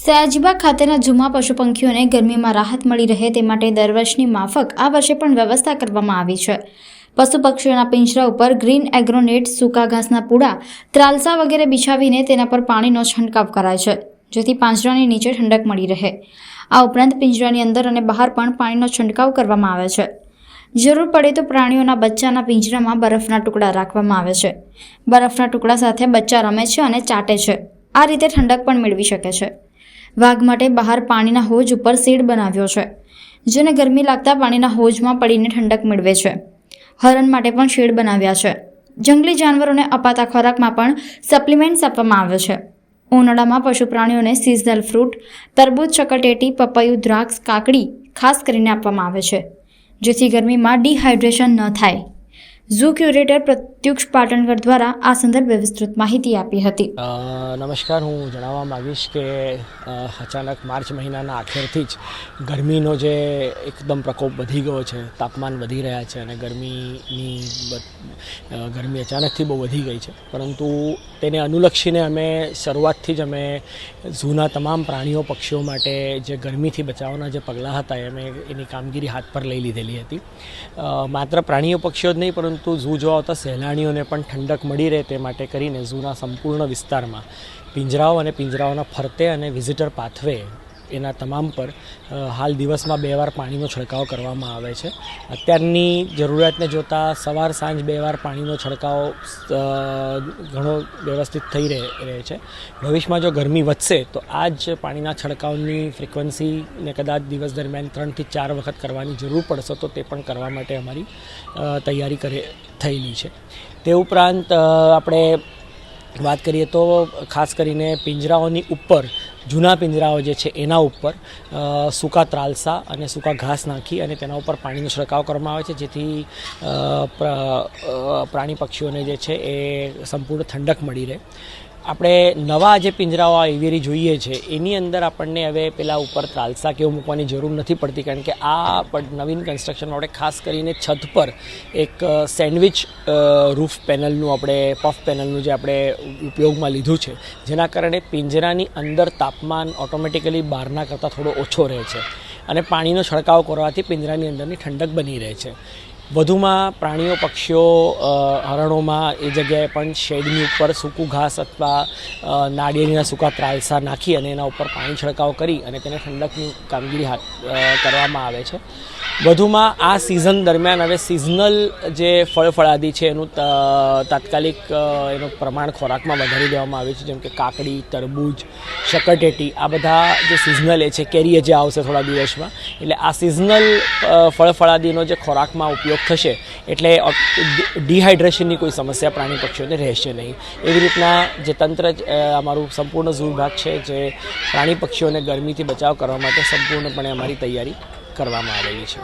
સયાજીબાગ ખાતેના ઝુમા પશુ પંખીઓને ગરમીમાં રાહત મળી રહે તે માટે દર વર્ષની માફક આ વર્ષે પણ વ્યવસ્થા કરવામાં આવી છે। પશુ પક્ષીઓના પિંજરા ઉપર ગ્રીન એગ્રોનેટ, સૂકા ઘાસના પૂડા, ત્રાલસા વગેરે બિછાવીને તેના પર પાણીનો છંટકાવ કરાય છે, જેથી પાંજરાની નીચે ઠંડક મળી રહે। આ ઉપરાંત પિંજરાની અંદર અને બહાર પણ પાણીનો છંટકાવ કરવામાં આવે છે। જરૂર પડે તો પ્રાણીઓના બચ્ચાના પિંજરામાં બરફના ટુકડા રાખવામાં આવે છે। બરફના ટુકડા સાથે બચ્ચા રમે છે અને ચાટે છે। આ રીતે ઠંડક પણ મેળવી શકે છે। વાઘ માટે બહાર પાણીના હોજ ઉપર શેડ બનાવ્યો છે, જેને ગરમી લાગતા પાણીના હોજમાં પડીને ઠંડક મેળવે છે। હરણ માટે પણ શેડ બનાવ્યા છે। જંગલી જાનવરોને અપાતા ખોરાકમાં પણ સપ્લિમેન્ટ્સ આપવામાં આવે છે। ઉનાળામાં પશુ પ્રાણીઓને સિઝનલ ફ્રૂટ, તરબૂચ, ચકરટેટી, પપૈયું, દ્રાક્ષ, કાકડી ખાસ કરીને આપવામાં આવે છે, જેથી ગરમીમાં ડિહાઇડ્રેશન ન થાય। ઝૂ ક્યુરેટર પ્રત્યુક્ષ પાટણકર દ્વારા આ સંદર્ભે વિસ્તૃત માહિતી આપી હતી। નમસ્કાર, હું જણાવવા માગીશ કે અચાનક માર્ચ મહિનાના આખેરથી જ ગરમીનો જે એકદમ પ્રકોપ વધી ગયો છે, તાપમાન વધી રહ્યા છે અને ગરમી અચાનકથી બહુ વધી ગઈ છે। પરંતુ તેને અનુલક્ષીને અમે શરૂઆતથી જ અમે ઝૂના તમામ પ્રાણીઓ પક્ષીઓ માટે જે ગરમીથી બચાવવાના જે પગલાં હતા અમે એની કામગીરી હાથ પર લઈ લીધેલી હતી। માત્ર પ્રાણીઓ પક્ષીઓ જ નહીં પરંતુ ઝૂ જોવા આવતા સહેલાણીઓને પણ ઠંડક મળી રહે તે માટે કરીને ઝૂના સંપૂર્ણ વિસ્તારમાં પિંજરાઓ અને પિંજરાઓના ફરતે અને વિઝિટર પાથવે એના તમામ પર હાલ દિવસમાં 2 વાર પાણીનો છંટકાવ કરવામાં આવે છે। અત્યારની જરૂરિયાતને જોતાં સવાર સાંજ 2 વાર પાણીનો છંટકાવ ઘણો વ્યવસ્થિત થઈ રહે છે। ભવિષ્યમાં જો ગરમી વધશે તો આ જ પાણીના છંટકાવની ફ્રિકવન્સીને કદાચ દિવસ દરમિયાન 3 થી 4 વખત કરવાની જરૂર પડશે તો તે પણ કરવા માટે અમારી તૈયારી થયેલી છે। તે ઉપરાંત આપણે વાત કરીએ તો ખાસ કરીને પિંજરાઓની ઉપર જૂના પિંજરાઓ જે છે એના ઉપર સૂકા ત્રાલસા અને સૂકા ઘાસ નાખી અને તેના ઉપર પાણીનો છંટકાવ કરવામાં આવે છે, જેથી પ્રાણી પક્ષીઓને જે છે એ સંપૂર્ણ ઠંડક મળી રહે। આપણે નવા જે પિંજરાઓ એવિયરી જોઈએ છે એની અંદર આપણને હવે પેલા ઉપર ત્રાલસા કે એવું મૂકવાની જરૂર નથી પડતી, કારણ કે આ નવીન કન્સ્ટ્રક્શન આપણે ખાસ કરીને છત પર એક સેન્ડવિચ રૂફ પેનલનું પફ પેનલનું જે આપણે ઉપયોગમાં લીધું છે, જેના કારણે પિંજરાની અંદર તાપમાન ઓટોમેટિકલી બહારના કરતાં થોડો ઓછો રહે છે અને પાણીનો છંટકાવ કરવાથી પિંજરાની અંદરની ઠંડક બની રહે છે। વધુમાં પ્રાણીઓ પક્ષીઓ હરણોમાં એ જગ્યાએ પણ શેડની ઉપર સૂકું ઘાસ અથવા નાળિયેરીના સૂકા ત્રાલસા નાખી અને એના ઉપર પાણી છંટકાવ કરી અને તેને ઠંડકની કામગીરી હાથ કરવામાં આવે છે। વધુમાં આ સિઝન દરમિયાન હવે સિઝનલ જે ફળફળાદી છે એનું તાત્કાલિક એનું પ્રમાણ ખોરાકમાં વધારી દેવામાં આવ્યું છે, જેમ કે કાકડી, તરબૂચ, શક્કરટેટી, આ બધા જે સિઝનલ છે કેરી જે આવશે થોડા દિવસમાં, એટલે આ સિઝનલ ફળફળાદીનો જે ખોરાકમાં ઉપયોગ થશે એટલે ડિહાઇડ્રેશનની કોઈ સમસ્યા પ્રાણી પક્ષીઓને રહેશે નહીં। એવી રીતના જે તંત્ર અમારું સંપૂર્ણ ઝૂ વિભાગ છે જે પ્રાણી પક્ષીઓને ગરમીથી બચાવ કરવા માટે સંપૂર્ણપણે અમારી તૈયારી કરવામાં આવેલી છે।